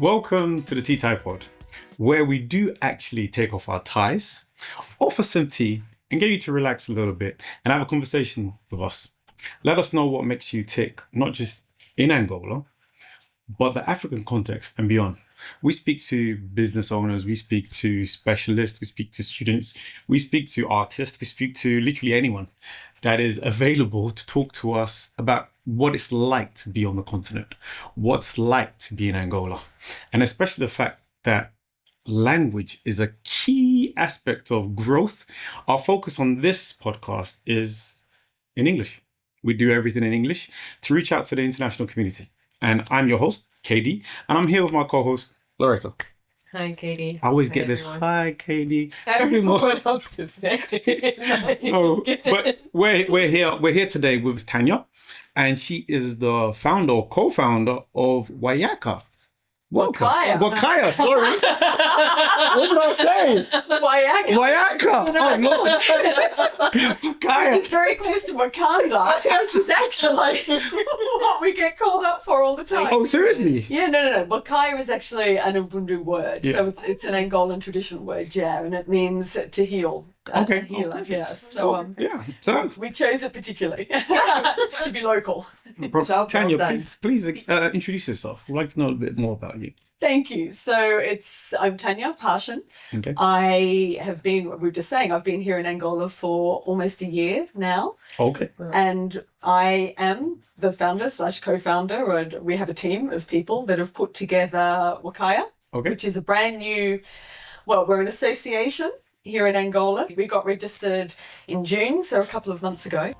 Welcome to the Tea Tie Pod, where we do actually take off our ties, offer some tea, and get you to relax a little bit and have a conversation with us. Let us know what makes you tick, not just in Angola, but the African context and beyond. We speak to business owners, we speak to specialists, we speak to students, we speak to artists, we speak to literally anyone that is available to talk to us about what it's like to be on the continent, what's like to be in Angola, and especially the fact that language is a key aspect of growth. Our focus on this podcast is in English. We do everything in English to reach out to the international community. And I'm your host, KD, and I'm here with my co-host, Loretta. Hi, Katie. I always Hi, get this, everyone. hi, KD. I don't know what else to say. Oh, but we're here today with Tanya, and she is the founder or co-founder of Wayaka. Welcome. Wakaya, sorry. What did I say? Wayaka. Oh, Lord. Which is very close to Wakanda, which is actually what we get called up for all the time. Oh, seriously? Yeah, no. Wakaya is actually an Ubuntu word. Yeah. So it's an Angolan traditional word, yeah, and it means to heal. Okay. Healer, Okay. yes. Yeah. So, We chose it particularly to be local. Tanya, done. please introduce yourself. We'd like to know a bit more about you. Thank you. So I'm Tanya Parshan. Okay. I have been, we were just saying, I've been here in Angola for almost a year now. Okay. And I am the founder / co-founder, and we have a team of people that have put together Wakaya, Okay. which is a brand new, well, we're an association here in Angola. We got registered in June, so a couple of months ago.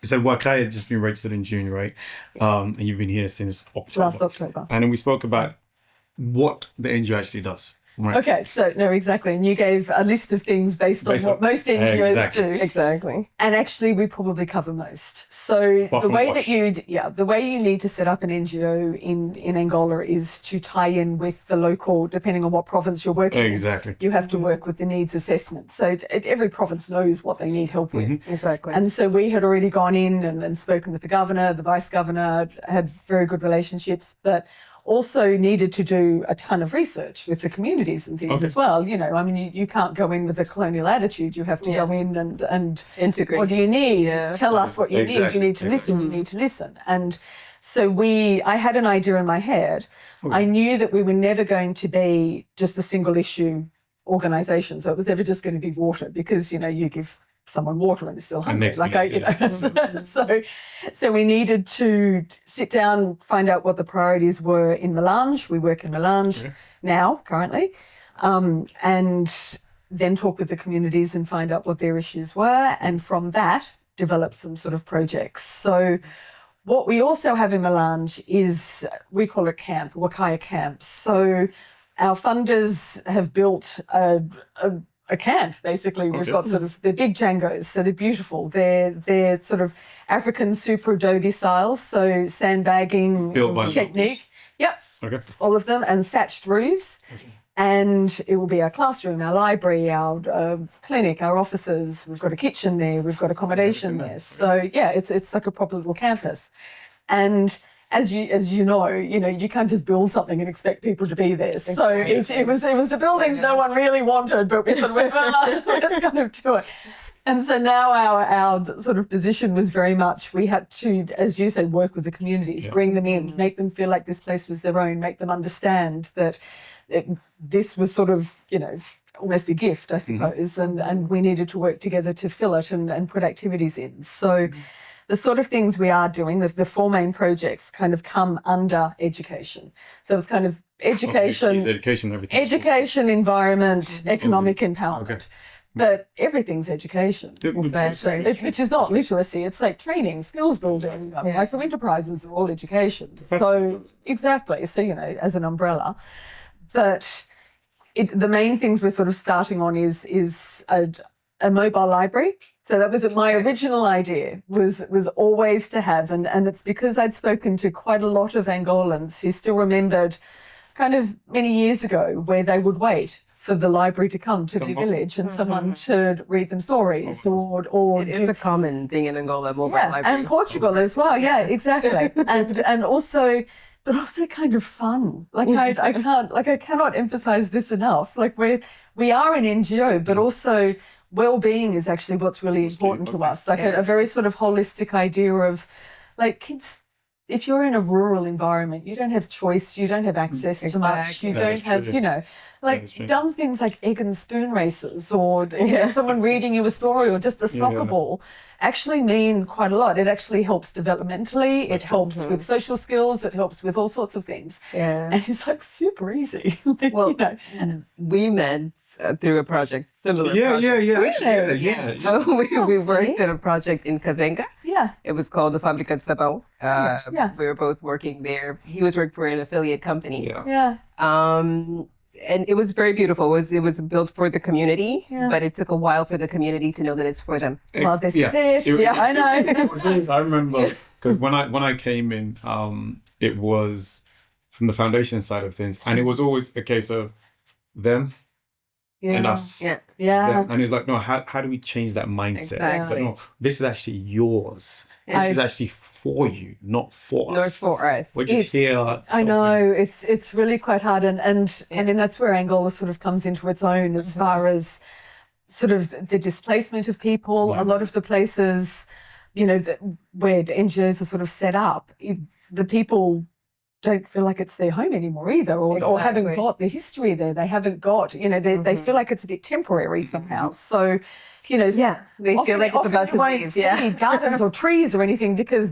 You said Wakaya had just been registered in June, right? And you've been here since October. Last October. And then we spoke about what the NGO actually does. Right. Okay, so no, exactly. And you gave a list of things based on what most NGOs Exactly. do. Exactly. And actually, we probably cover most. So Apart the from way WASH. the way you need to set up an NGO in Angola is to tie in with the local, depending on what province you're working in. Exactly. You have to work with the needs assessment. So every province knows what they need help with. Exactly. And so we had already gone in and spoken with the governor, the vice governor, had very good relationships, but also needed to do a ton of research with the communities and things Okay. as well. You know, I mean, you can't go in with a colonial attitude. You have to go in and Integrate. what do you need? Yeah. Tell us what you need. Exactly. You need to listen. You need to listen. And so I had an idea in my head. I knew that we were never going to be just a single issue organisation. So it was never just going to be water because, you know, you give someone water and they're still hungry. next Like minute, so we needed to sit down, find out what the priorities were in Melange. We work in Melange now, currently, and then talk with the communities and find out what their issues were. And from that, develop some sort of projects. So what we also have in Melange is, we call it camp, Wakaya Camp. So our funders have built a camp, basically. We've got sort of, they're big Djangos, so they're beautiful. They're sort of African super adobe styles, so sandbagging Built by technique. Yep, Okay. all of them, and thatched roofs. And it will be our classroom, our library, our clinic, our offices. We've got a kitchen there. We've got accommodation there. So yeah, it's like a proper little campus. And as you know, you can't just build something and expect people to be there. So it was the buildings no one really wanted, but we sort of went, let's kind of do it. And so now our sort of position was very much, we had to, as you said, work with the communities, bring them in, make them feel like this place was their own, make them understand that this was sort of, almost a gift, I suppose, and we needed to work together to fill it and put activities in. So the sort of things we are doing, the four main projects kind of come under education. So it's kind of education, It's education, everything. education, environment, economic empowerment. Okay. but everything's education. Which is not literacy, it's like training, skills building, micro enterprises are all education. So exactly, so as an umbrella. But the main things we're sort of starting on is a mobile library. So that was my original idea, was always to have, and it's because I'd spoken to quite a lot of Angolans who still remembered kind of many years ago where they would wait for the library to come to their village and someone to read them stories or it is a common thing in Angola, mobile library. And Portugal as well. Yeah, exactly. and also, but also kind of fun. Like I cannot emphasize this enough. Like we are an NGO, but also well-being is actually what's really important to us. Like a very sort of holistic idea of like kids. If you're in a rural environment, you don't have choice, you don't have access to much, you don't have, dumb things like egg and spoon races or someone reading you a story or just a soccer ball actually mean quite a lot. It actually helps developmentally, it helps with social skills, it helps with all sorts of things. Yeah. And it's like super easy. We met through a project similar. We worked at a project in Kazenga. Yeah. It was called the Fábrica de Sabão. We were both working there. He was working for an affiliate company. Yeah. And it was very beautiful. It was built for the community, but it took a while for the community to know that it's for them. Well, this is it. I know. I remember because when I came in, it was from the foundation side of things, and it was always a case of them and us. Yeah. And it was like, no, how do we change that mindset? Exactly. Like, no, this is actually yours. This is actually for you, not for us. Not for us. We're just here. I know it's really quite hard, and I mean that's where Angola sort of comes into its own as far as sort of the displacement of people. A lot of the places, where NGOs are sort of set up, the people don't feel like it's their home anymore either, or haven't got the history there. They haven't got, they feel like it's a bit temporary somehow. So, they feel like it's about to leave. See gardens or trees or anything because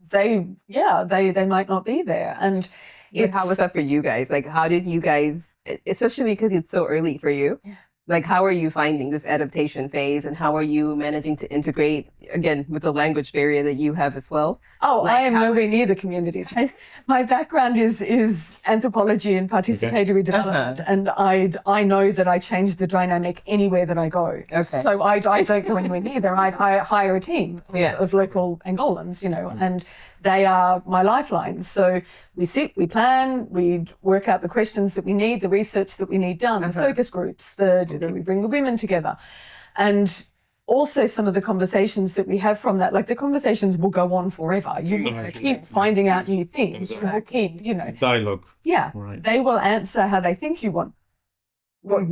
they might not be there. And how was that for you guys? Like, how did you guys, especially because it's so early for you, like, how are you finding this adaptation phase and how are you managing to integrate, again, with the language barrier that you have as well? Oh, I am nowhere near the communities. My background is anthropology and participatory development, and I know that I change the dynamic anywhere that I go. Okay. So I don't go anywhere near there. I hire a team of local Angolans, and they are my lifeline. So we sit, we plan, we work out the questions that we need, the research that we need done, the focus groups, we bring the women together. And also some of the conversations that we have from that, like the conversations will go on forever. You will keep finding out new things. You will keep, Dialogue. Yeah. Right. They will answer how they think you want. What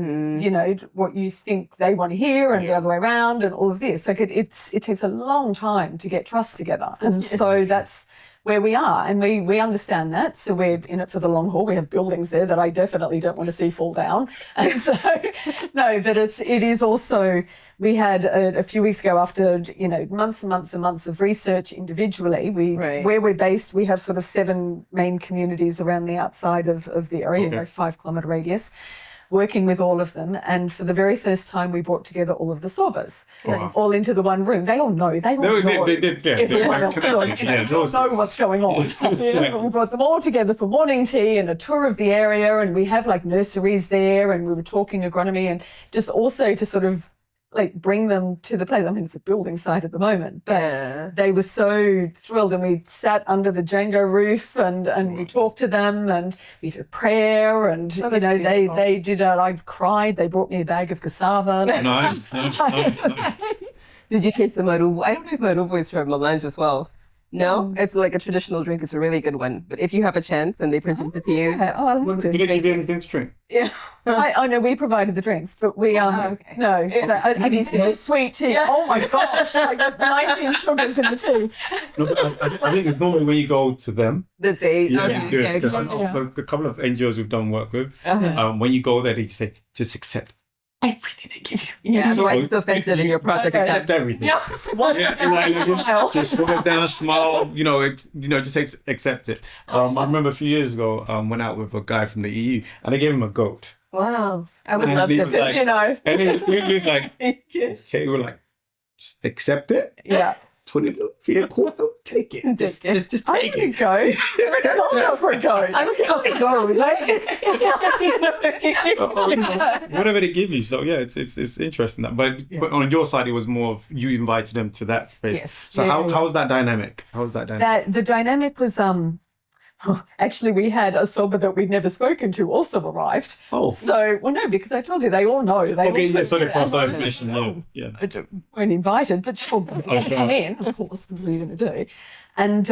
what you think they want to hear and the other way around and all of this. Like it takes a long time to get trust together. And so that's where we are. And we understand that. So we're in it for the long haul. We have buildings there that I definitely don't want to see fall down. And so, no, but it is also, we had a few weeks ago after, months and months and months of research individually, where we're based, we have sort of 7 main communities around the outside of the area, 5-kilometre radius, working with all of them. And for the very first time, we brought together all of the Sorbas, all into the one room. They all know. They all know. Everyone else. So, they all know what's going on. We brought them all together for morning tea and a tour of the area. And we have like nurseries there. And we were talking agronomy and just also to sort of like bring them to the place. I mean, it's a building site at the moment, but they were so thrilled. And we sat under the Django roof and we talked to them and we did a prayer and, they did I cried. They brought me a bag of cassava. Nice. Did you taste the marubo? I don't know if marubo is from Melange as well. No, it's like a traditional drink. It's a really good one. But if you have a chance and they present it to you. I love it. Did they give you anything to drink? Yeah. I know we provided the drinks, but we no. I mean, sweet tea. Oh my gosh, like 19 sugars in the tea. No, but I think it's normally when you go to them. That they Do it. Also, a couple of NGOs we've done work with, when you go there, they just say, just accept everything they give you. Yeah, otherwise it's offensive in your project. Accept everything. Yes. Just put it down, smile, just accept it. I remember a few years ago, went out with a guy from the EU and they gave him a goat. Wow. I would And love he to. was like- You know, And he was like, okay, we're like, just accept it. yeah. 20 for a quarter, take it. Just I'm take gonna it. go. I'm going for a go. I'm going to go. Whatever they give you. So yeah, it's interesting that. But on your side, it was more of you invited them to that space. Yes. So Yeah, how yeah. was that dynamic? That the dynamic was actually we had a sober that we'd never spoken to also arrived. Oh, So well no, because I told you they all know. They okay, also, yeah. So they passed and that I was like, information. Yeah, yeah. weren't invited, but sure, sure. come in, of course, because what are you going to do? And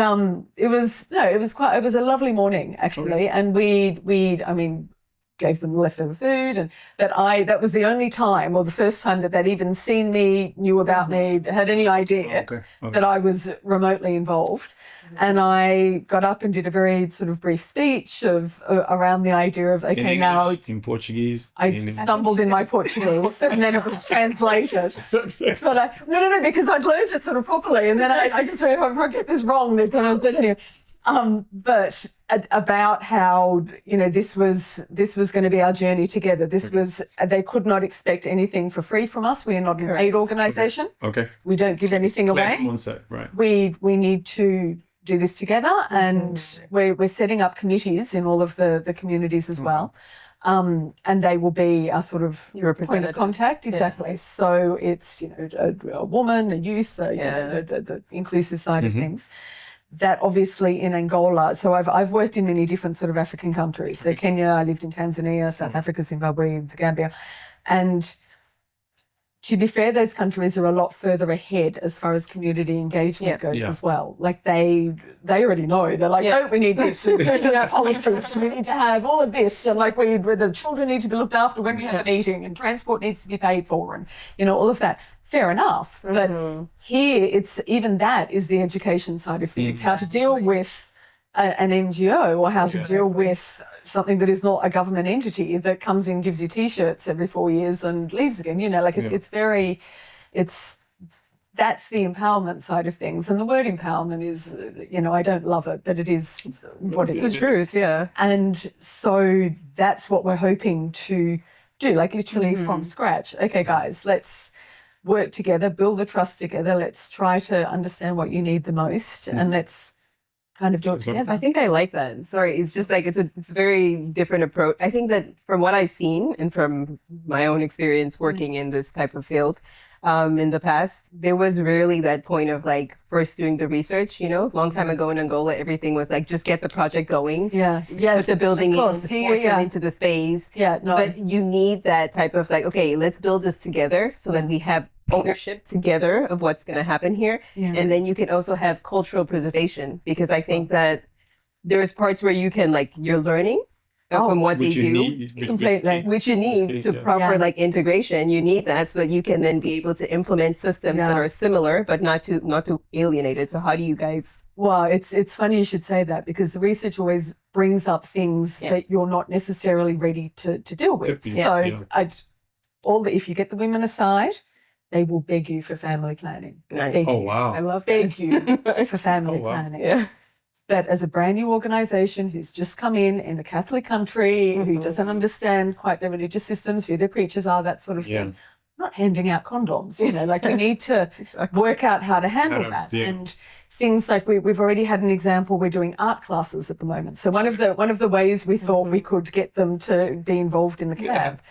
it was a lovely morning actually, and I mean, gave them leftover food, and that was the only time, or the first time that they'd even seen me, knew about me, had any idea Okay. that I was remotely involved. And I got up and did a very sort of brief speech of around the idea of In okay, now English, in Portuguese. I stumbled in my Portuguese and then it was translated. But no, because I'd learned it sort of properly, and then I just went, if I get this wrong, then anyway. But about how this was going to be our journey together. This was they could not expect anything for free from us. We are not an aid organisation. Okay. We don't give anything away. One sec, right. We need to do this together, and we're setting up committees in all of the communities as well. And they will be our sort of point of representative. contact. Exactly. So it's, a woman, a youth, the inclusive side of things. That obviously in Angola, so I've worked in many different sort of African countries. So Kenya, I lived in Tanzania, South Africa, Zimbabwe, the Gambia. And to be fair, those countries are a lot further ahead as far as community engagement goes as well. Like they already know. They're like, oh, we need this. We need our policies. We need to have all of this. And like the children need to be looked after when we have an eating, and transport needs to be paid for, and all of that. Fair enough. But here it's even that is the education side of things. How to deal with an NGO, or how to deal with something that is not a government entity that comes in, gives you T-shirts every 4 years and leaves again. That's the empowerment side of things. And the word empowerment is, I don't love it, but it is what it is. The truth, yeah. And so that's what we're hoping to do, like literally from scratch. Okay, guys, let's work together, build the trust together. Let's try to understand what you need the most, and let's kind of do it together. I think I like that. Sorry, it's just like it's a very different approach. I think that from what I've seen and from my own experience working in this type of field, in the past, there was rarely that point of like first doing the research. Long time ago in Angola, everything was like just get the project going. Yeah. Put the building in, force them into the phase. Yeah. No. But you need that type of like, okay, let's build this together so that we have ownership together of what's going to happen here. Yeah. And then you can also have cultural preservation, because I think that there's parts where you can like you're learning from what they do, completely. which you need to proper like integration. You need that so that you can then be able to implement systems that are similar, but not to alienate it. So how do you guys? Well, it's funny you should say that, because the research always brings up things that you're not necessarily ready to deal with. So if you get the women aside, they will beg you for family planning. Nice. Oh, wow. I love Beg you for family planning. Yeah. But as a brand new organisation who's just come in a Catholic country, who doesn't understand quite their religious systems, who their preachers are, that sort of thing, not handing out condoms, we need to work out how to handle that. Yeah. And things like we've already had an example, we're doing art classes at the moment. So one of the ways we thought we could get them to be involved in the camp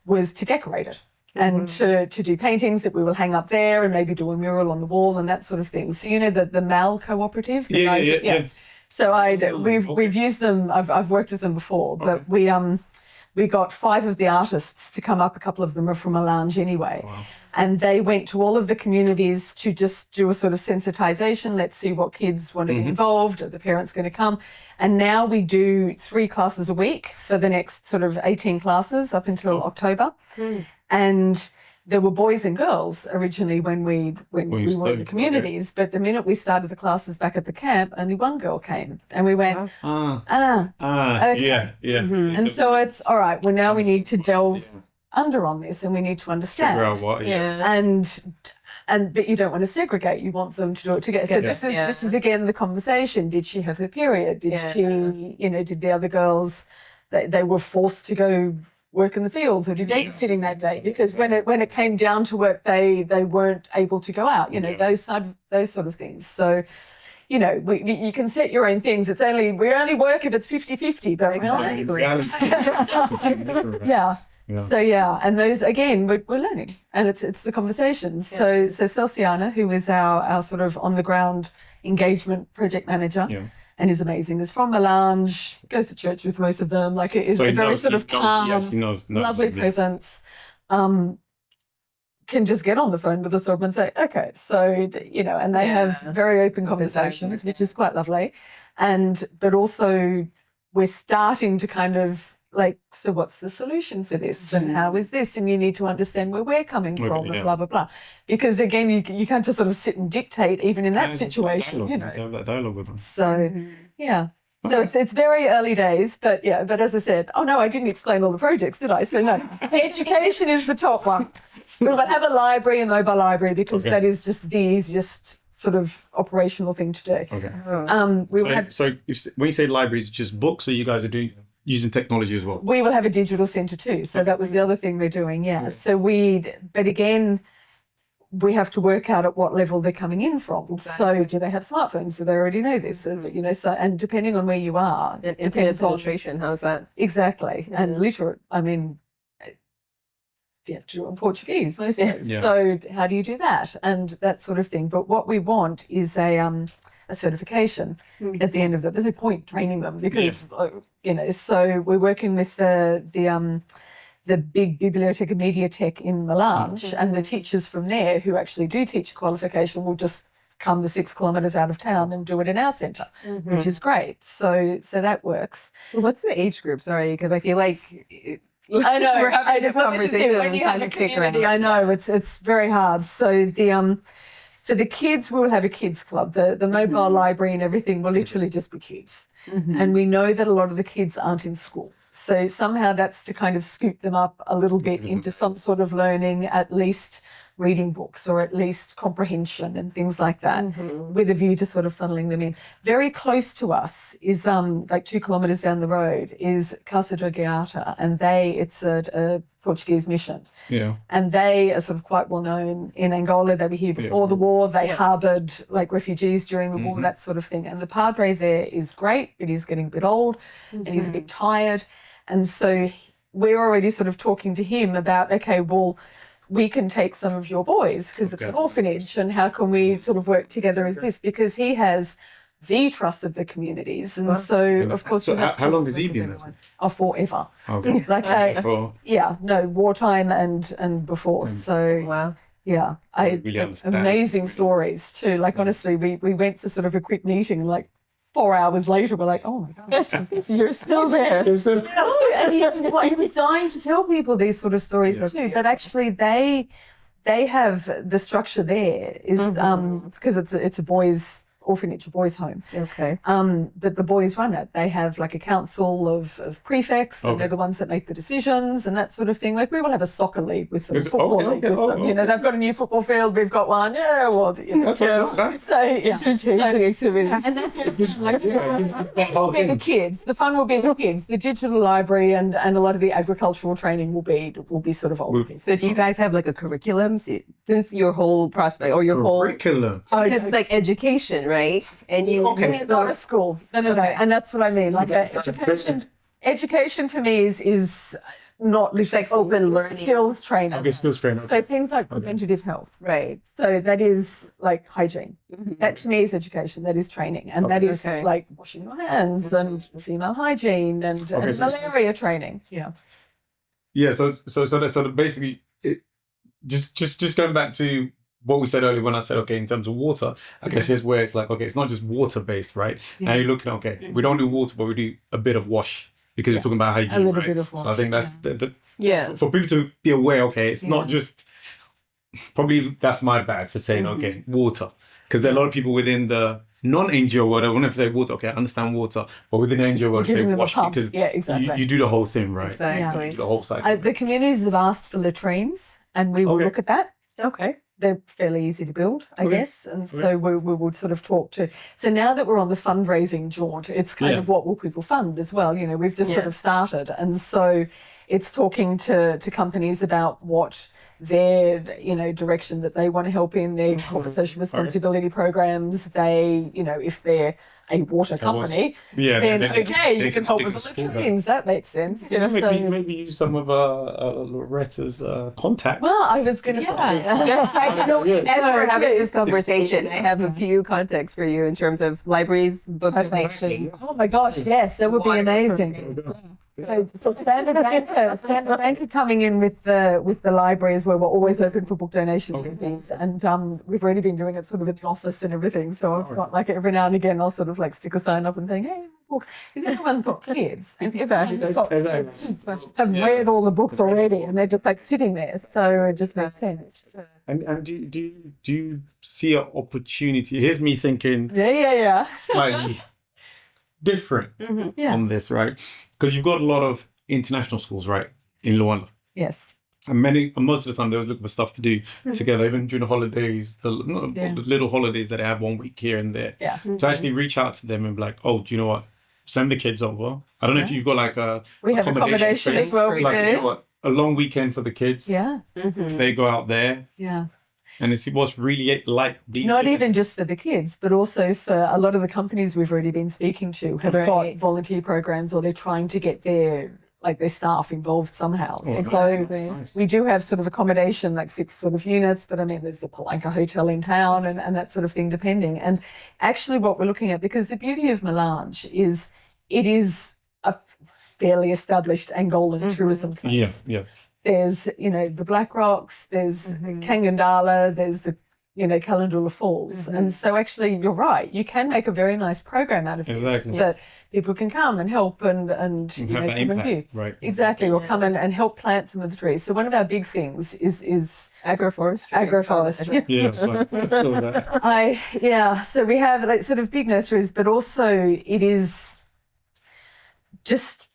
was to decorate it. And to do paintings that we will hang up there, and maybe do a mural on the wall and that sort of thing. So the Mal Cooperative, the guys. So we've used them. I've worked with them before, but we got 5 of the artists to come up. A couple of them are from a lounge anyway, and they went to all of the communities to just do a sort of sensitization. Let's see what kids want to be involved. Are the parents going to come? And now we do 3 classes a week for the next sort of 18 classes up until October. And there were boys and girls originally when we were in the communities, but the minute we started the classes back at the camp, only 1 girl came, and we went, okay. And so it's all right. Well, now we need to delve under on this, and we need to understand. Figure out what, But you don't want to segregate. You want them to do it together. So this is again the conversation. Did she have her period? Did she? Did the other girls? They were forced to go work in the fields or do babysitting that day, because when it came down to it, they weren't able to go out, those sort of things. So, you can set your own things. We only work if it's 50-50, but yeah. So and those again, we're learning, and it's the conversations. So Celsiana, who is our sort of on the ground engagement project manager, and is amazing. Is from Melange, goes to church with most of them. Like it is a very sort of calm, lovely presence. Can just get on the phone with us and say, okay, so and they have very open conversations, which is quite lovely, but also we're starting to kind of like, so what's the solution for this and how is this, and you need to understand where we're coming from and blah blah blah, because again you can't just sort of sit and dictate even in that situation, have that dialogue with them. So so it's very early days, but but as I said, I didn't explain all the projects, did I? So no, education is the top one. We'll have a library, a mobile library, because that is just the easiest sort of operational thing to do. When you say libraries, just books, or you guys are using technology as well? We will have a digital centre too. So that was the other thing we're doing. Yeah. So but again, we have to work out at what level they're coming in from. Exactly. So do they have smartphones? Do they already know this? So, and depending on where you are, and internet penetration, how's that? Exactly. Mm-hmm. And literate, you have to do it in Portuguese mostly. Yeah. So how do you do that? And that sort of thing. But what we want is a certification at the end of that. There's no point training them because, so we're working with the big Biblioteca Mediatek in Melange, and the teachers from there who actually do teach qualification will just come the 6 kilometres out of town and do it in our centre, which is great. So that works. What's the age group? Sorry, because I feel like I know we're having this conversation when you have a community. I know it's very hard. So for the kids, we'll have a kids club. The mobile library and everything will literally just be kids, and we know that a lot of the kids aren't in school. So somehow that's to kind of scoop them up a little bit into some sort of learning, at least reading books or at least comprehension and things like that, with a view to sort of funneling them in. Very close to us is like 2 kilometres down the road is Casa da Geata, and it's a Portuguese mission. Yeah. And they are sort of quite well known in Angola. They were here before the war. They harboured like refugees during the war, that sort of thing. And the padre there is great, but he's getting a bit old and he's a bit tired. And so we're already sort of talking to him about, okay, well, we can take some of your boys because it's an orphanage, and how can we sort of work together as this? Because he has the trust of the communities. And so, of course, so how long has he been there? Oh, forever. Okay. Wartime and before. So, wow. Yeah, really understand. Amazing stories too. Like, honestly, we went for sort of a quick meeting, like 4 hours later, we're like, oh my God, you're still there. And he was dying to tell people these sort of stories too. But actually they have the structure there is because it's a boys' orphanage, a boys' home. Okay. But the boys run it. They have like a council of prefects, and they're the ones that make the decisions and that sort of thing. Like, we will have a soccer league with them, football league with them. You know, they've got a new football field, we've got one. Yeah, well, you know. So Interchanging activity. And then the kids. The fun will be the kids. The digital library and a lot of the agricultural training will be sort of old people. So do you guys have like a curriculum? Since your whole prospect or your whole curriculum, it's like education, right? And you not a school. No. And that's what I mean. Like education for me is not literally like open learning, skills training. Okay, skills training. So things like preventative health. Right. So that is like hygiene. That to me is education. That is training, and that is like washing your hands and female hygiene and malaria training. Yeah. Yeah. So basically, just going back to what we said earlier when I said, okay, in terms of water, I guess here's where it's like, okay, it's not just water based, right? Yeah. Now you're looking at, okay, we don't do water, but we do a bit of wash because we're talking about hygiene, a little bit of wash. So I think that's for people to be aware, okay, it's not just, probably that's my bad for saying, okay, water. Because there are a lot of people within the non-NGO world, I won't have to say water, okay, I understand water, but within the NGO world, say wash because you do the whole thing, right? Exactly. You do the whole cycle. The communities have asked for latrines, and we will look at that. Okay. They're fairly easy to build, I guess. And so we would sort of talk to. So now that we're on the fundraising jaunt, it's kind of what will people fund as well. You know, we've just sort of started. And so it's talking to companies about what their direction that they want to help in their corporate social responsibility programs. They, if they're a water company, then you can help with the latrines. That makes sense. Yeah, maybe use some of Loretta's contacts. Well, I was going to say. As we're having this conversation, I have a few contacts for you in terms of libraries, book donation. Oh my gosh, yes, that would be amazing. So Standard Bank are coming in with the libraries where we're always open for book donations and things, and we've already been doing it sort of in the office and everything. So I've got like every now and again I'll sort of like stick a sign up and saying, hey, books, because everyone's got kids and everyone's got kids have read all the books already and they're just like sitting there. So it just makes sense. And do you see an opportunity? Here's me thinking slightly different on this, right? Because you've got a lot of international schools, right, in Luanda. Yes. And most of the time they was looking for stuff to do together, even during the holidays, the little holidays that they have 1 week here and there. Yeah. To actually reach out to them and be like, oh, do you know what? Send the kids over. I don't know if you've got like we have accommodation as well. We do. You know what? A long weekend for the kids. Yeah. They go out there. Yeah. And it's what's really like being not even just for the kids, but also for a lot of the companies we've already been speaking to have got volunteer programs, or they're trying to get their staff involved somehow. So we do have sort of accommodation, like 6 sort of units, but I mean, there's the Palanca Hotel in town and that sort of thing, depending. And actually what we're looking at, because the beauty of Melange is it is a fairly established Angolan tourism place. Yeah. There's, the Black Rocks, there's Kangandala, there's the, Kalandula Falls. And so actually you're right, you can make a very nice program out of this that people can come and help and come and view. Right. Exactly, or come and help plant some of the trees. So one of our big things is agroforestry. Yeah, that's right. I saw that. So we have like sort of big nurseries, but also it is just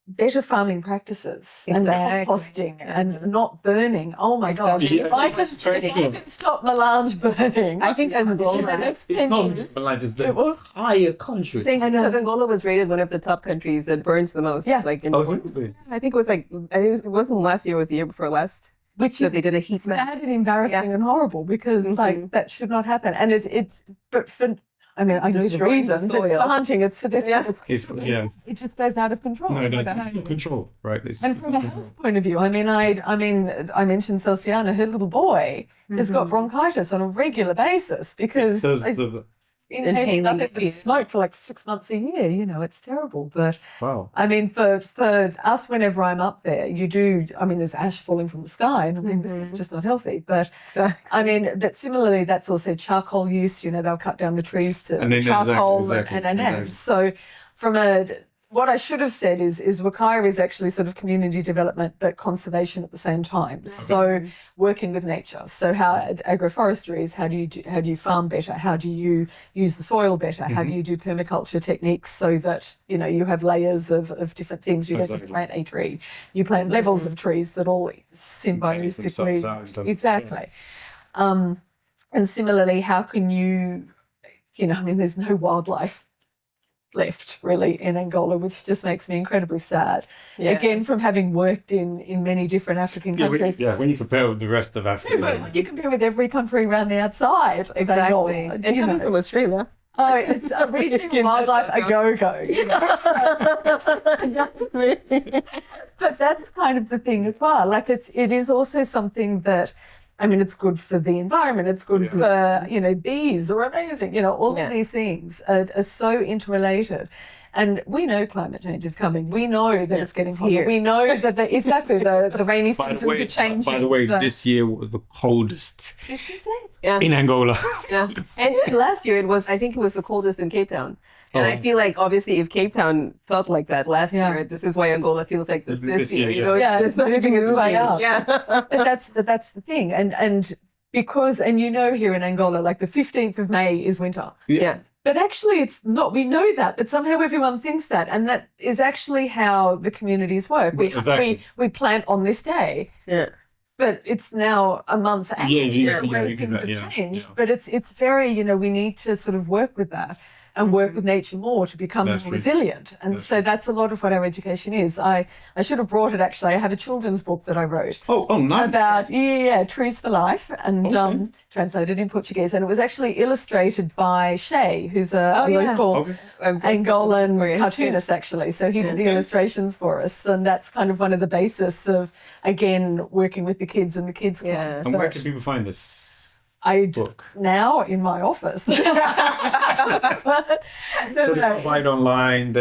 better farming practices and composting and not burning. Oh my gosh! If I can stop Melange burning, I think Angola. It's not just Melange, it's the entire country. I know Angola was rated one of the top countries that burns the most. Yeah. Like in I think it was it wasn't last year, it was the year before last. Which is they did a heat map. Bad and embarrassing and horrible, because like that should not happen. And but for I know the reasons. It's for hunting. It's for this. It just goes out of control. No, it's not control, right? And from a health point of view, I mentioned Celsiana. Her little boy has got bronchitis on a regular basis because inhaling nothing but smoke for like 6 months a year. It's terrible. But wow. I mean, for us, whenever I'm up there, there's ash falling from the sky, and this is just not healthy. But but similarly, that's also charcoal use. They'll cut down the trees to charcoal and so what I should have said is Wakaya is actually sort of community development but conservation at the same time. Okay. So working with nature. So how agroforestry is how do you farm better? How do you use the soil better? How do you do permaculture techniques so that you have layers of different things? You don't just plant a tree. You plant levels of trees that all symbiotically exactly. And similarly, how can you there's no wildlife left really in Angola, which just makes me incredibly sad. Yeah. Again, from having worked in many different African countries. When you compare with the rest of Africa. But when you compare with every country around the outside of Angola. And coming from Australia. Oh, it's a regional wildlife a go-go. But that's kind of the thing as well. Like it is also something that it's good for the environment. It's good for, bees are amazing. All of these things are so interrelated. And we know climate change is coming. We know that it's getting hotter. We know that the rainy seasons are changing. By the way, this year was the coldest in Angola. Yeah. And last year I think it was the coldest in Cape Town. And I feel like obviously if Cape Town felt like that last year, this is why Angola feels like this year. It's just moving its way up. Yeah. But that's the thing. And because here in Angola, like the 15th of May is winter. Yeah. But actually it's not. We know that, but somehow everyone thinks that. And that is actually how the communities work. We plant on this day. Yeah. But it's now a month out. Things have changed. But it's very, we need to sort of work with that. and work with nature more to become That's more true. resilient. And so that's a lot of what our education is. I should have brought it actually. I have a children's book that I wrote Oh, nice. about Trees for Life, and translated in Portuguese. And it was actually illustrated by Shay, who's a local Okay. Angolan cartoonist actually. So he did the illustrations for us, and that's kind of one of the basis of again working with the kids and the kids club. Yeah. And where But can people find this I book? now in my office. So they can buy it online.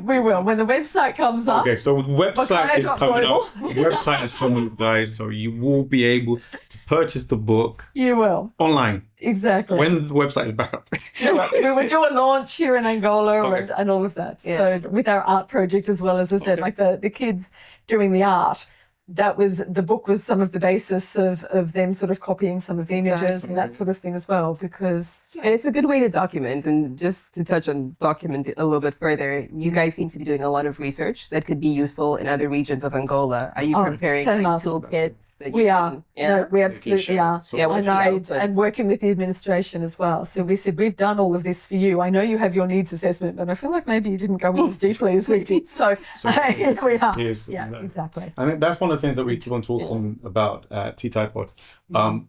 We will when the website comes up. Okay, so the website is coming up. Global. The website is coming up, guys. So you will be able to purchase the book You will online exactly. when the website is back up. we will do a launch here in Angola Okay. and all of that. Yeah. So with our art project as well, as I said, Okay. like the kids doing the art. The book was some of the basis of them sort of copying some of the images and that sort of thing as well, because And it's a good way to document. And just to touch on document a little bit further, you guys seem to be doing a lot of research that could be useful in other regions of Angola. Are you preparing so like much. toolkit? That we you are. can- Yeah. No, we absolutely are. So Yeah, much. And working with the administration as well. So we said, we've done all of this for you. I know you have your needs assessment, but I feel like maybe you didn't go in as deeply as we did. So here we are. here's- Yeah, exactly. And that's one of the things that we keep on talking about at T-Typod.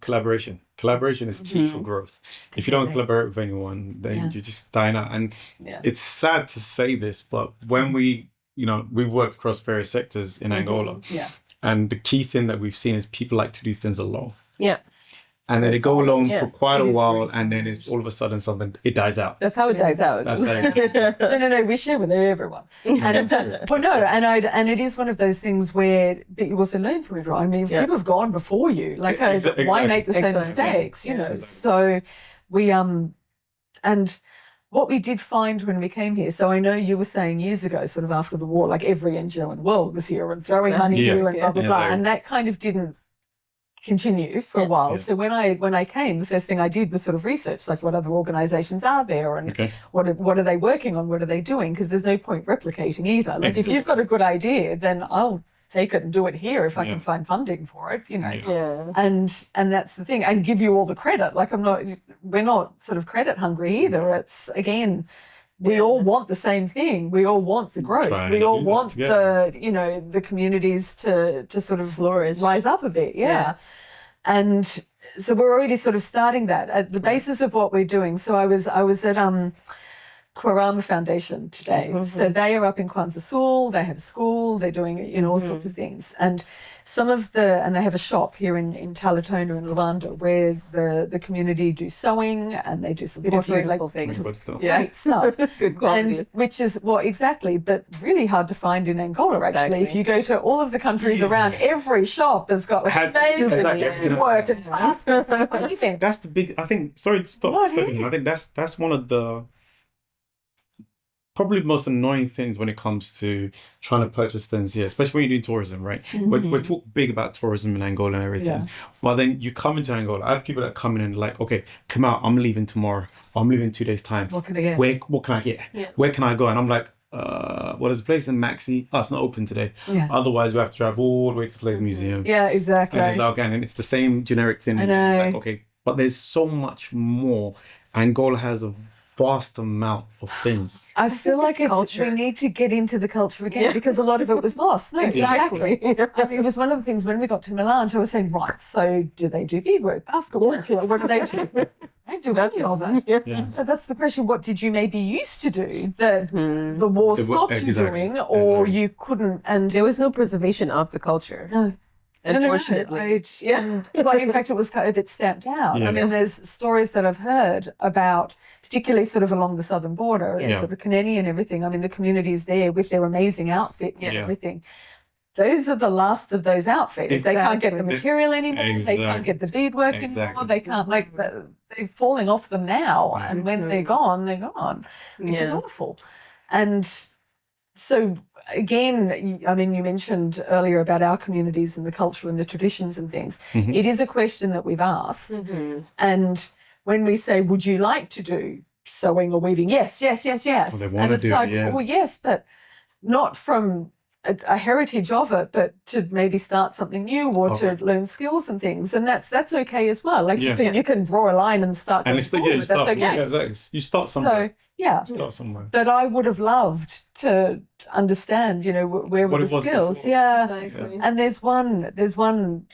Collaboration. Collaboration is key for growth. If you don't collaborate with anyone, then you're just dying out. And it's sad to say this, but when we've worked across various sectors in Angola. Yeah. And the key thing that we've seen is people like to do things alone. Yeah. And then they go alone Yeah. for quite a It is while, very and then it's all of a sudden it dies out. That's how it dies out. That's how it No, we share with everyone. And and it is one of those things where but you also learn from everyone. I mean, people have gone before you. Like, Exactly. why make the same Exactly. mistakes? You know. Exactly. So we and what we did find when we came here. So I know you were saying years ago, sort of after the war, like every NGO in the world was here and throwing money Yeah. here and blah blah Yeah. blah, Yeah. and that kind of didn't continue for a while. Yeah. So when I came, the first thing I did was sort of research, like what other organisations are there and Okay. what are they working on, what are they doing? Because there's no point replicating either. Like if you've got a good idea, then I'll take it and do it here if I can find funding for it, you know. Yeah. And that's the thing, and give you all the credit. Like we're not sort of credit hungry either. It's again, we all want the same thing. We all want the growth. Trying We to all do that want together. the communities to sort of Flourish. rise up a bit. Yeah. And so we're already sort of starting that at the basis of what we're doing. So I was at Kwarama Foundation today. So they are up in Kwanzaa Sul. They have a school. They're doing all sorts of things. And and they have a shop here in Talatona and Luanda where the community do sewing and they do some They do pottery, like beautiful things. Good stuff. Yeah. great stuff. Good quality. And which is exactly, but really hard to find in Angola actually. Exactly. If you go to all of the countries around, every shop has got like Has- amazing exactly. work and basketball event. That's the big. I think. Sorry to stop. No, stepping in. I think that's one of the probably most annoying things when it comes to trying to purchase things here, especially when you do tourism, right? We're talk big about tourism in Angola and everything. Yeah. But then you come into Angola. I have people that come in and like, okay, come out. I'm leaving tomorrow. I'm leaving in 2 days' time. What can I get? What can I get? Where can I go? And I'm like, well, there's a place in Maxi. Oh, it's not open today. Yeah. Otherwise, we have to drive all the way to the Slave Museum. Yeah, exactly. And it's like, and it's the same generic thing. I And it's know. like, okay, but there's so much more. Angola has a vast amount of things. I feel like it's culture. we need to get into the culture again because a lot of it was lost. No, exactly. I mean, it was one of the things when we got to Milan, I was saying, right, so do they do beadwork, basketball? What do they do? They do any of it. Yeah. So that's the question. What did you maybe used to do that the war The stopped you exactly. doing or Exactly. you couldn't? And There was no preservation of the culture. no. Unfortunately. No. Well, in fact, it was kind of a bit stamped out. Yeah. I mean, there's stories that I've heard about, particularly sort of along the southern border, Yeah. sort of Kaneni and everything. I mean, the communities there with their amazing outfits and Yeah. everything. Those are the last of those outfits. They can't get the Exactly. material anymore. They can't get the beadwork anymore. Exactly. They can't they're falling off them now. And when they're gone, which is Yeah. awful. And so again, I mean, you mentioned earlier about our communities and the culture and the traditions and things. It is a question that we've asked. And when we say, would you like to do sewing or weaving? Yes, yes, yes, yes. Well, they wanna and it's do it, like, yeah. well, yes, but not from a heritage of it, but to maybe start something new or to Okay. learn skills and things, and that's okay as well. Like Yeah. you can draw a line and start. And going it's still forward. you start. That's okay. Yeah, exactly. You start somewhere. So yeah, Start somewhere. but I would have loved to understand, where What were the it was skills? before. Yeah. Exactly. And there's one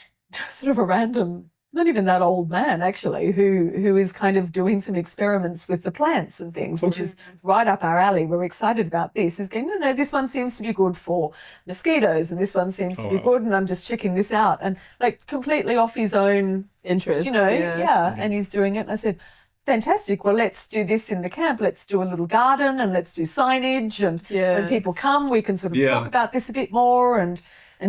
sort of a random, not even that old man actually, who is kind of doing some experiments with the plants and things, which is right up our alley. We're excited about this. He's going, no, this one seems to be good for mosquitoes, and this one seems to be wow. good, and I'm just checking this out, and like completely off his own, Interest. yeah, and he's doing it. And I said, fantastic. Well, let's do this in the camp. Let's do a little garden and let's do signage. And Yeah. when people come, we can sort of Yeah. talk about this a bit more and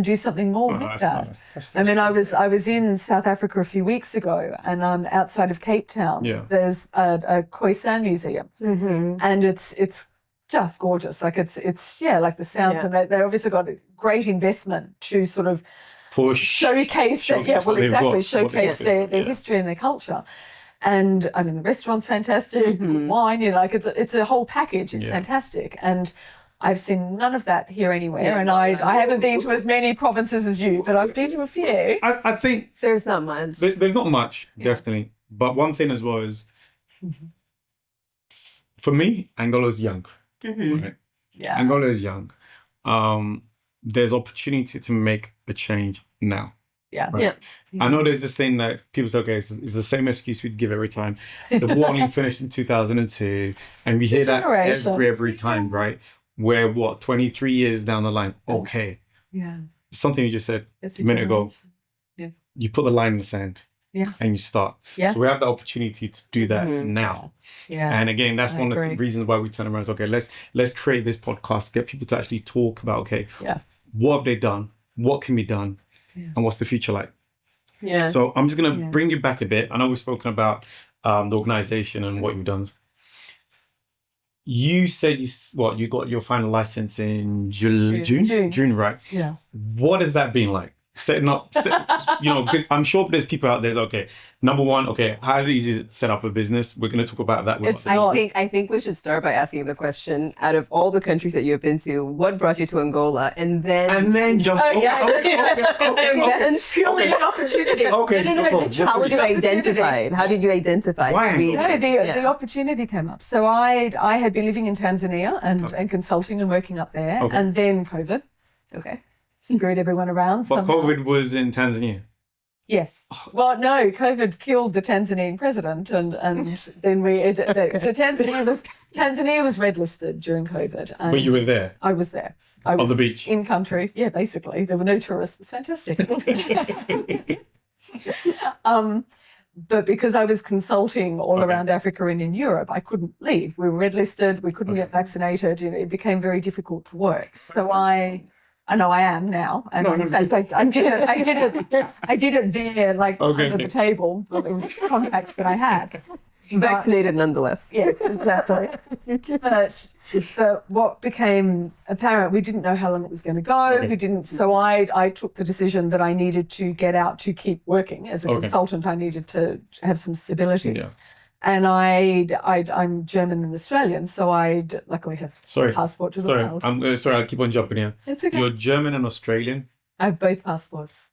do something more Oh, with that's that. nice. That's I mean, nice. I was in South Africa a few weeks ago, and outside of Cape Town. Yeah. There's a Khoisan museum, Mm-hmm. and it's just gorgeous. Like it's like the sounds, Yeah. and they obviously got a great investment to sort of Push. showcase that, Showcase what they've got, what showcase they've their got, history and their culture. And I mean, the restaurant's fantastic, good wine, like it's a whole package. It's Yeah. fantastic. And I've seen none of that here anywhere. Yeah. And I haven't been to as many provinces as you, but I've been to a few. I think There's not much. there's not much, definitely. But one thing as well is, for me, Angola's young. Mhm. Right? Yeah. Angola is young. There's opportunity to make a change now. Yeah. Right? Yeah. I know there's this thing that people say, okay, it's the same excuse we'd give every time. The war only finished in 2002, and we hear that Generation. every time, right? Where 23 years down the line, okay, Yeah. something you just said It's a minute ago. generation. You put the line in the sand, Yeah. and you start. Yeah. So we have the opportunity to do that Mhm. now. Yeah. And again, that's I one of the agree. reasons why we turn around. Okay, let's create this podcast, get people to actually talk about, okay, Yeah. what have they done, what can be done, Yeah. and what's the future like. Yeah. So I'm just gonna Yeah. bring you back a bit. I know we've spoken about the organization and what you've done. You said you got your final license in June. June, right? Yeah. What has that been like? Setting up, because I'm sure there's people out there. That, okay, number one, okay, how easy is it to set up a business? We're going to talk about that. It's I not. think we should start by asking the question: out of all the countries that you've been to, what brought you to Angola, and then jump. Oh, yeah. Okay. And Purely an opportunity. Okay, No, go on. the how challenge did you opportunity. identify it? How did you identify? Why? the region? No, the Yeah. opportunity came up. So I had been living in Tanzania and consulting and working up there, Okay. and then COVID Okay. screwed everyone around. But somehow. COVID was in Tanzania. Yes. Well, no, COVID killed the Tanzanian president, and then so Tanzania was red listed during COVID. And But you were there. I was there. I On was the beach. in country. Yeah, basically there were no tourists. It was fantastic. But because I was consulting all Okay. around Africa and in Europe, I couldn't leave. We were red listed. We couldn't get vaccinated. It became very difficult to work. So I know I am now, and No, in no. fact, I did it there, like Okay. under the table, with the contacts that I had. Vaccinated nonetheless. Yes, exactly. but what became apparent, we didn't know how long it was going to go. Okay. We didn't. So I took the decision that I needed to get out to keep working as a Okay. consultant. I needed to have some stability. Yeah. And I'm German and Australian, so I luckily have Sorry. a passport to the Sorry. world. I'm sorry. I'll keep on jumping here. It's okay. You're German and Australian. I have both passports.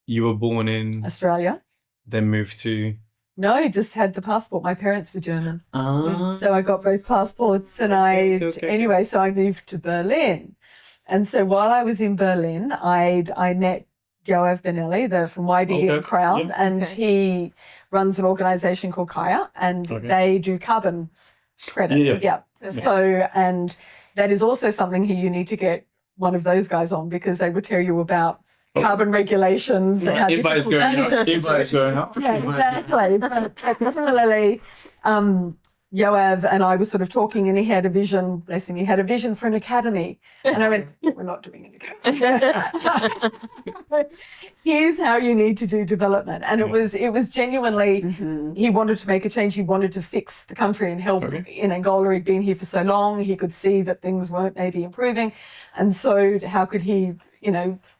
You were born in, Australia. then moved to. No, just had the passport. My parents were German. Ah. So I got both passports, and Okay. so I moved to Berlin. And so while I was in Berlin, I met Joab Benelli from YBE Okay. and Crown, Yeah. and Okay. he runs an organization called Kaya, and Okay. they do carbon credit. Yeah. Okay. So, and that is also something here you need to get one of those guys on, because they would tell you about carbon regulations and how Invite is difficult going that up. is. Invite is going up. Yeah, exactly. But particularly, Yoav and I were sort of talking, and he had a vision, bless him, he had a vision for an academy. And I went, we're not doing an academy. Here's how you need to do development. And it was genuinely, he wanted to make a change. He wanted to fix the country and help in Angola. He'd been here for so long. He could see that things weren't maybe improving. And so how could he,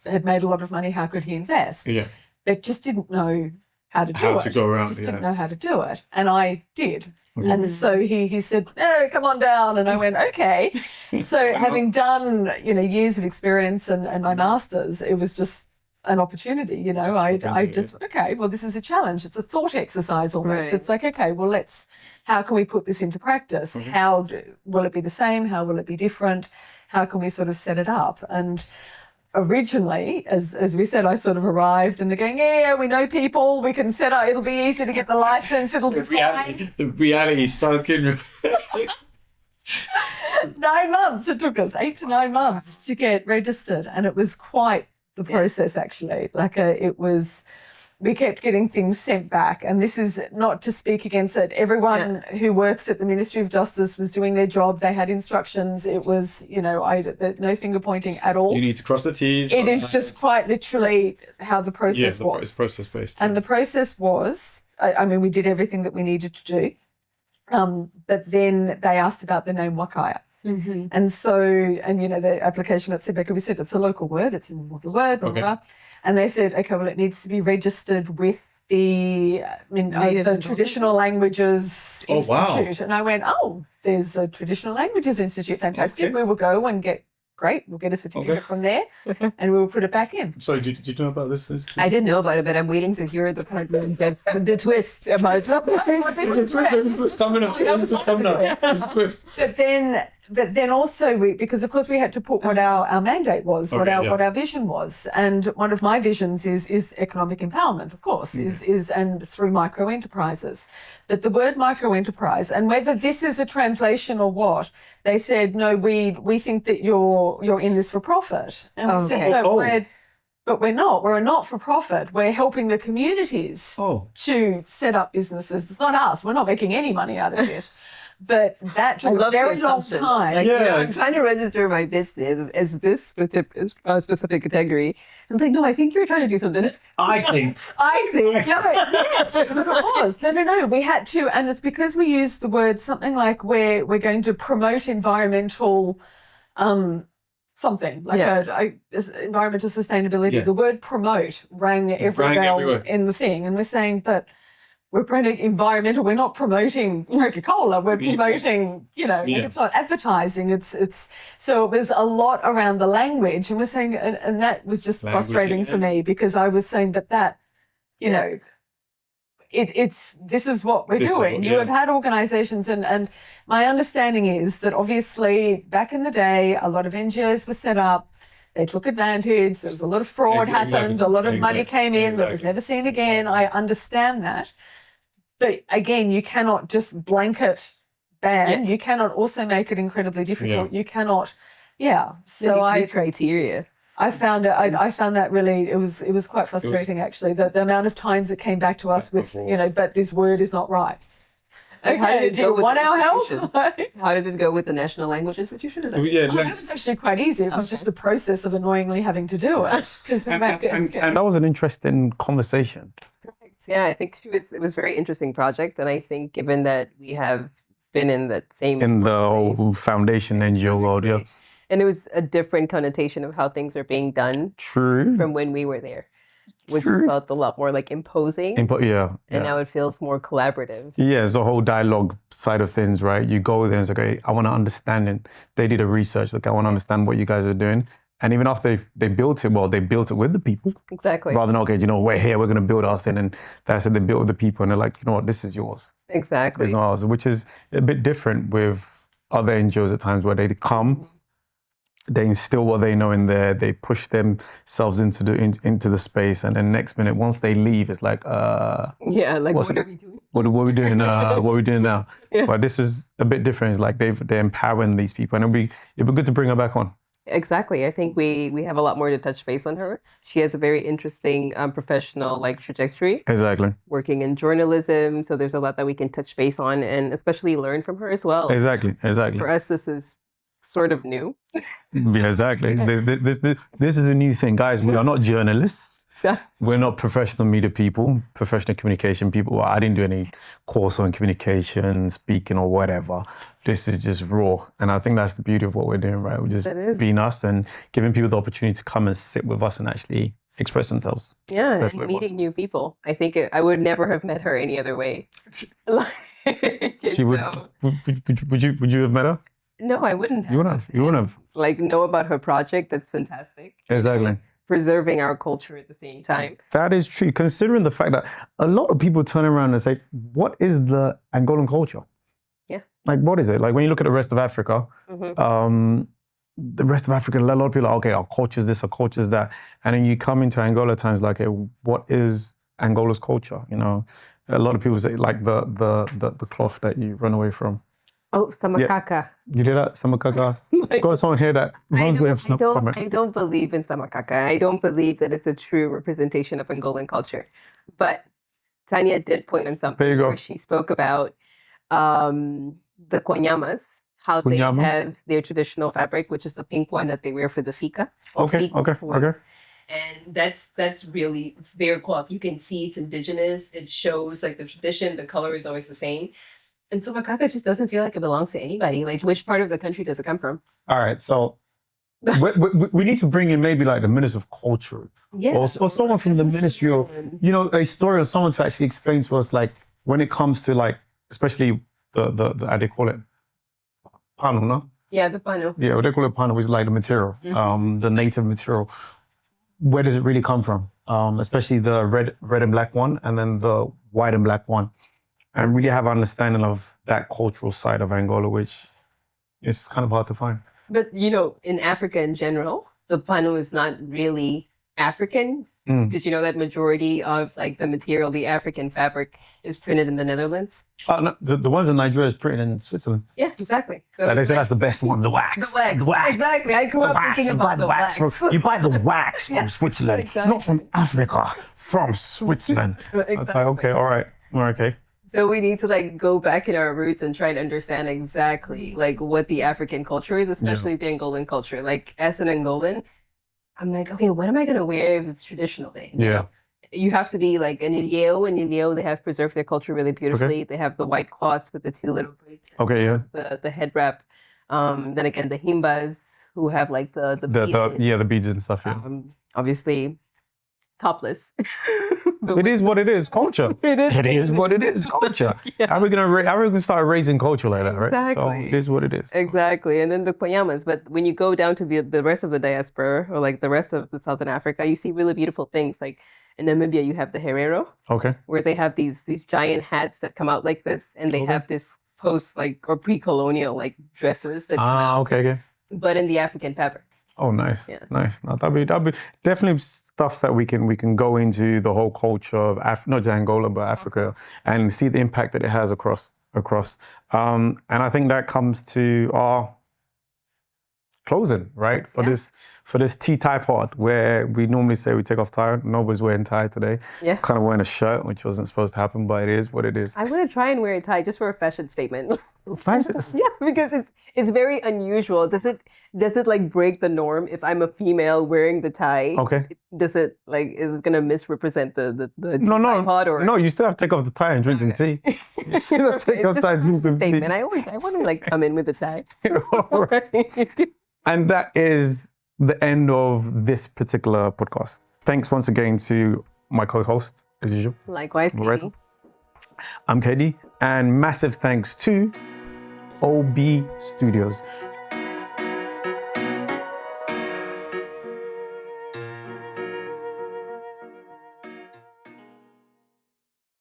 had made a lot of money, how could he invest? Yeah. But just didn't know how to do How it. to go around, Just yeah. didn't know how to do it. And I did. And so he said, "No, come on down." And I went, "Okay." So having done, years of experience and my master's, it was just an opportunity, I just, okay, well, this is a challenge. It's a thought exercise almost. Right. It's like, okay, well, how can we put this into practice? How will it be the same? How will it be different? How can we sort of set it up? And originally, as we said, I sort of arrived and they're going, yeah, we know people, we can set up, it'll be easy to get the license, it'll be fine. The reality sunk in. 9 months it took us, 8 to 9 months to get registered. And it was quite the process actually. We kept getting things sent back. And this is not to speak against it. Everyone who works at the Ministry of Justice was doing their job. They had instructions. It was, no finger pointing at all. You need to cross the T's. It is just quite literally how the process was. It's process based. And the process was, we did everything that we needed to do. But then they asked about the name Wakaya. Mm-hmm. And so, the application got sent back and we said, it's a local word, it's a local word, blah, blah, blah. And they said, okay, well, it needs to be registered with the Traditional Languages Institute. Wow. And I went, there's a Traditional Languages Institute. Fantastic. Okay. We will go and we'll get a certificate from there and we will put it back in. So did you know about this? I didn't know about it, but I'm waiting to hear the part where you get the twist about It's coming up. It's coming up. It's a twist. But then also because of course we had to put what our mandate was, what our vision was. And one of my visions is economic empowerment, of course, is and through micro enterprises. But the word micro enterprise, and whether this is a translation or what, they said, no, we think that you're in this for profit. And we said, no, but we're not. We're a not-for-profit. We're helping the communities to set up businesses. It's not us. We're not making any money out of this. But that took a very long time. I'm trying to register my business as this specific category. I was like, no, I think you're trying to do something. I think. Yes, it was. No. We had to, and it's because we used the word something like we're going to promote environmental something like environmental sustainability. Yeah. The word promote rang every bell in the thing, and we're saying, but we're promoting environmental. We're not promoting Coca-Cola. We're promoting, it's not advertising. It's so it was a lot around the language, and we're saying, and that was just frustrating for me because I was saying, but that, this is what we're doing. You have had organisations, and my understanding is that obviously back in the day, a lot of NGOs were set up. They took advantage. There was a lot of fraud happened. A lot of money came in that was never seen again. I understand that. But again, you cannot just blanket ban. You cannot also make it incredibly difficult. You cannot, So criteria. I found it. I found that really it was quite frustrating actually. The amount of times it came back to us with but this word is not right. Okay, do you want our help? How did it go with the National Language Institution? That was actually quite easy. It was just the process of annoyingly having to do it. And that was an interesting conversation. Yeah, I think it was a very interesting project. And I think given that we have been in that same... In the whole foundation NGO world, And it was a different connotation of how things are being done. True. From when we were there. Which felt a lot more like imposing. And now it feels more collaborative. Yeah, it's a whole dialogue side of things, right? You go there and it's like, okay, I want to understand it. They did a research, like I want to understand what you guys are doing. And even after they built it, they built it with the people. Exactly. Rather than, okay, we're here, we're going to build our thing. And that's it, they built with the people. And they're like, you know what, this is yours. Exactly. It's not ours, which is a bit different with other NGOs at times where they come, they instill what they know in there, they push themselves into the space. And then next minute, once they leave, it's like, what are we doing? What are we doing? What are we doing now? But this was a bit different. It's like they're empowering these people. And it'd be good to bring her back on. Exactly. I think we have a lot more to touch base on her. She has a very interesting professional trajectory. Exactly. Working in journalism. So there's a lot that we can touch base on and especially learn from her as well. Exactly. For us, this is sort of new. Yeah, exactly. This is a new thing. Guys, we are not journalists. We're not professional media people, professional communication people. Well, I didn't do any course on communication, speaking or whatever. This is just raw. And I think that's the beauty of what we're doing, right? We're just being us and giving people the opportunity to come and sit with us and actually express themselves. Yeah, and meeting new people. I think I would never have met her any other way. She would. No. Would you have met her? No, I wouldn't have. You wouldn't have. You wouldn't have. Like, know about her project. That's fantastic. Exactly. Preserving our culture at the same time. That is true, considering the fact that a lot of people turn around and say, what is the Angolan culture? Yeah. Like, what is it? Like, when you look at the rest of Africa, the rest of Africa, a lot of people are, okay, our culture is this, our culture is that. And then you come into Angola times like, hey, what is Angola's culture? You know, a lot of people say, like, the cloth that you run away from. Oh, Samakaka. You did that? Samakaka? Got someone here that runs away from it. I don't believe in Samakaka. I don't believe that it's a true representation of Angolan culture. But Tanya did point on something There you go. where she spoke about the Quanyamas, how they Quanyamas? have their traditional fabric, which is the pink one that they wear for the fika. or Okay, fika okay, for- okay. And that's really, it's their cloth. You can see it's indigenous. It shows like the tradition. The color is always the same. And so Makaka just doesn't feel like it belongs to anybody. Like, which part of the country does it come from? All right, so we need to bring in maybe like the Minister of Culture Yeah. or someone from the Ministry of, you know, a story or someone to actually explain to us, like, when it comes to, like, especially the how they call it, pano, no? Yeah, the pano. Yeah, what they call it, pano, is like the material, the native material. Where does it really come from? Especially the red and black one, and then the white and black one. And really have an understanding of that cultural side of Angola, which is kind of hard to find. But, you know, in Africa in general, the pano is not really African. Did you know that majority of like the material, the African fabric, is printed in the Netherlands? No, the ones in Nigeria is printed in Switzerland. Yeah, exactly. So They it's say like- that's the best one, the wax. The wax. Exactly. I grew The up wax. thinking You buy about the the wax. wax. You buy the wax from Yeah, Switzerland, exactly. not from Africa, from Switzerland. It's like, okay, all right, okay. So we need to like go back in our roots and try to understand exactly like what the African culture is, especially the Angolan culture. Like as an Angolan, I'm like, okay, what am I gonna wear if it's traditional day? You Yeah. know? You have to be like an Ilio. In Ilio, they have preserved their culture really beautifully. They have the white cloths with the two little braids. Okay, yeah. The head wrap. Then again, the Himbas who have like the The beads and stuff, yeah. obviously topless. It is what it is, culture. It is what it is, culture. How are we gonna start raising culture like that, right? So Exactly. it is what it is. Exactly. And then the Quanyamas. But when you go down to the rest of the diaspora or like the rest of the Southern Africa, you see really beautiful things. Like in Namibia, you have the Herero, Okay. where they have these giant hats that come out like this, and they have this post like or pre-colonial like dresses that come out, Okay. but in the African fabric. Oh, nice, Yeah. nice. No, that'd be definitely stuff that we can go into the whole culture of not just Angola but Africa, and see the impact that it has across. And I think that comes to our closing, right? For this tea tie pod, where we normally say we take off tie. Nobody's wearing tie today. Yeah. Kind of wearing a shirt, which wasn't supposed to happen, but it is what it is. I'm gonna try and wear a tie just for a fashion statement. Fashion- Yeah, because it's very unusual. Does it like break the norm if I'm a female wearing the tie? Okay. Does it like is it gonna misrepresent the No, tripod or no. You still have to take off the tie and drink some tea. You still have to take off the tie and drink some tea. statement? I want to like come in with a tie. All right. And that is the end of this particular podcast. Thanks once again to my co-host, as usual. Likewise, Right. Katie. I'm KD, and massive thanks to OB Studios.